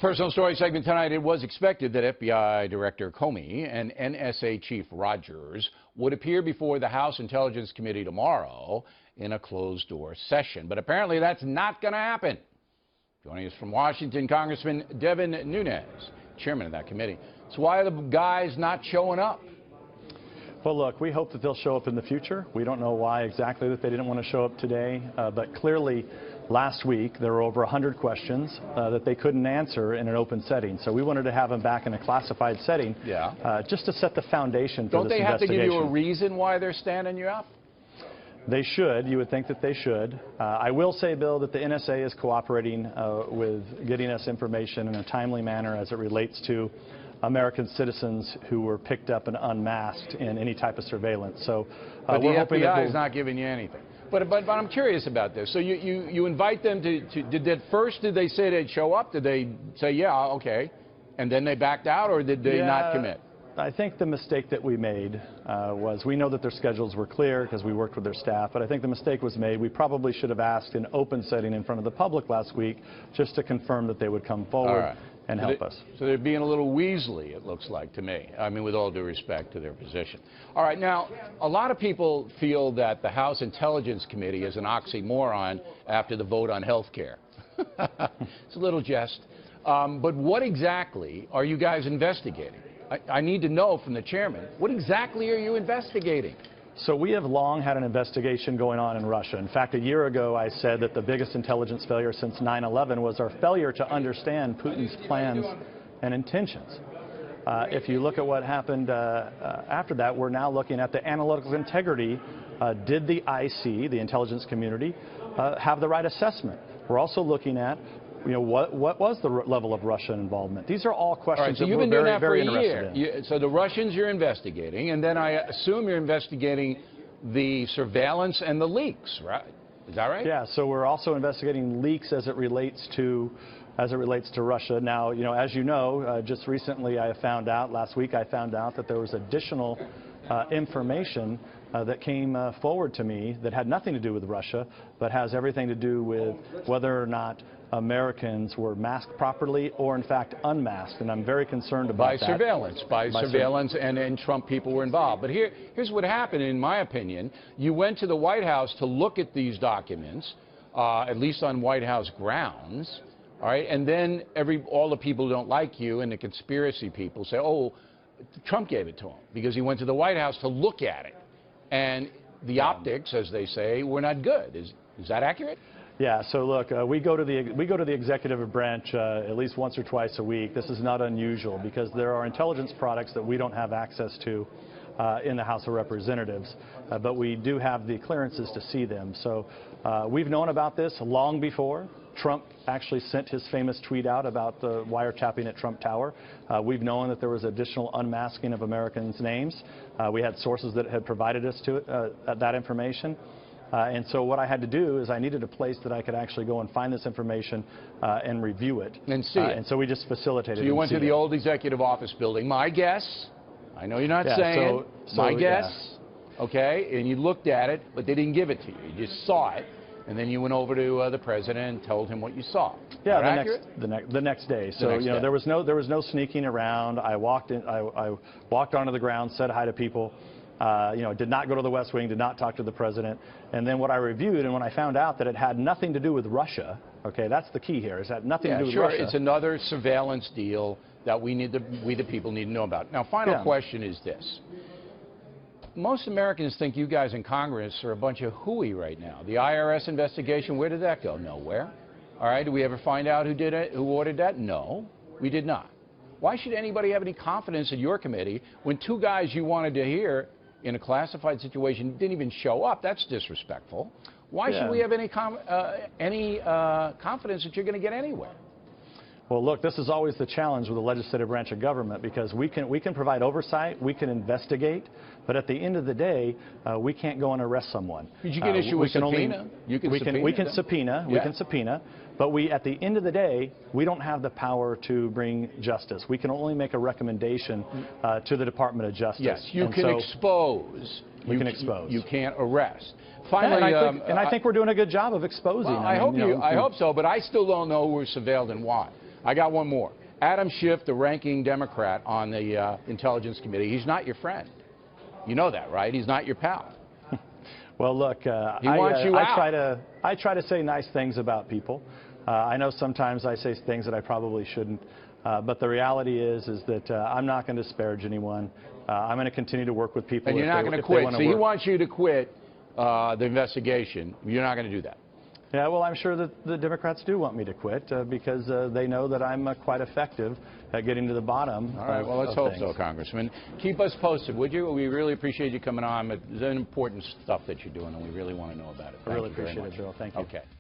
Personal story segment tonight. It was expected that FBI Director Comey and NSA Chief Rogers would appear before the House Intelligence Committee tomorrow in a closed-door session. But apparently that's not going to happen. Joining us from Washington, Congressman Devin Nunes, chairman of that committee. So why are the guys not showing up? Well, look, we hope that they'll show up in the future. We don't know why exactly that they didn't want to show up today, but clearly last week there were over 100 questions that they couldn't answer in an open setting. So we wanted to have them back in a classified setting, just to set the foundation for this investigation. Don't they have to give you a reason why they're standing you up? They should. You would think that they should. I will say, Bill, that the NSA is cooperating with getting us information in a timely manner as it relates to American citizens who were picked up and unmasked in any type of surveillance. So but the FBI is not giving you anything. But I'm curious about this. So you invite them to did they say they'd show up? Did they say, yeah, okay, and then they backed out, or did they not commit? I think the mistake that we made was, we know that their schedules were clear because we worked with their staff, but I think the mistake was made. We probably should have asked in open setting in front of the public last week just to confirm that they would come forward and help us. So they're being a little weaselly, it looks like to me. I mean, with all due respect to their position. All right, now, a lot of people feel that the House Intelligence Committee is an oxymoron after the vote on health care. It's a little jest. But what exactly are you guys investigating? I need to know from the chairman, what exactly are you investigating? So we have long had an investigation going on in Russia. In fact, a year ago I said that the biggest intelligence failure since 9/11 was our failure to understand Putin's plans and intentions. If you look at what happened after that, we're now looking at the analytical integrity. Did the IC, the intelligence community, have the right assessment? We're also looking at, what was the level of Russian involvement? These are all questions that we're very interested in. So the Russians you're investigating, and then I assume you're investigating the surveillance and the leaks, right? Is that right? Yeah, so we're also investigating leaks as it relates to Russia. Now, as you know, just recently last week I found out that there was additional information that came forward to me that had nothing to do with Russia, but has everything to do with whether or not Americans were masked properly or, in fact, unmasked. And I'm very concerned about that. By surveillance, and Trump people were involved. But here's what happened, in my opinion. You went to the White House to look at these documents, at least on White House grounds, all right? And then all the people who don't like you and the conspiracy people say, oh, Trump gave it to him because he went to the White House to look at it. And the optics, as they say, were not good. Is that accurate? Yeah, so look, we go to the executive branch at least once or twice a week. This is not unusual because there are intelligence products that we don't have access to in the House of Representatives, but we do have the clearances to see them. So we've known about this long before Trump actually sent his famous tweet out about the wiretapping at Trump Tower. We've known that there was additional unmasking of Americans' names. We had sources that had provided us that information. And so what I had to do is I needed a place that I could actually go and find this information and review it. And see it. And so we just facilitated it. So you went to the old executive office building. My guess, I know you're not saying, my guess, okay, and you looked at it, but they didn't give it to you. You just saw it. And then you went over to the president and told him what you saw. Yeah, the next day. So there was no sneaking around. I walked onto the ground, said hi to people. Did not go to the West Wing, did not talk to the president. And then what I reviewed, and when I found out that it had nothing to do with Russia, okay, that's the key here, is that nothing to do with Russia. It's another surveillance deal that we the people need to know about. Now, final question is this. Most Americans think you guys in Congress are a bunch of hooey right now. The IRS investigation, where did that go? Nowhere. All right, did we ever find out who did it, who ordered that? No, we did not. Why should anybody have any confidence in your committee when two guys you wanted to hear in a classified situation didn't even show up? That's disrespectful. Why should we have any confidence that you're going to get anywhere? Well, look, this is always the challenge with the legislative branch of government, because we can provide oversight, we can investigate, but at the end of the day, we can't go and arrest someone. You can issue a subpoena. We can subpoena, but at the end of the day, we don't have the power to bring justice. We can only make a recommendation to the Department of Justice. Yes, you can expose. We can expose. You can't arrest. Finally, and I think we're doing a good job of exposing. Well, I hope so, but I still don't know who we're surveilled and why. I got one more. Adam Schiff, the ranking Democrat on the Intelligence Committee, he's not your friend. You know that, right? He's not your pal. Well, look, I try to say nice things about people. I know sometimes I say things that I probably shouldn't, but the reality is that I'm not going to disparage anyone. I'm going to continue to work with people. And you're not going to quit. So he wants you to quit the investigation. You're not going to do that. Yeah, well, I'm sure that the Democrats do want me to quit because they know that I'm quite effective at getting to the bottom. All right, well, let's hope so, Congressman. Keep us posted, would you? We really appreciate you coming on. It's important stuff that you're doing, and we really want to know about it. I really appreciate it, Bill. Thank you. Okay.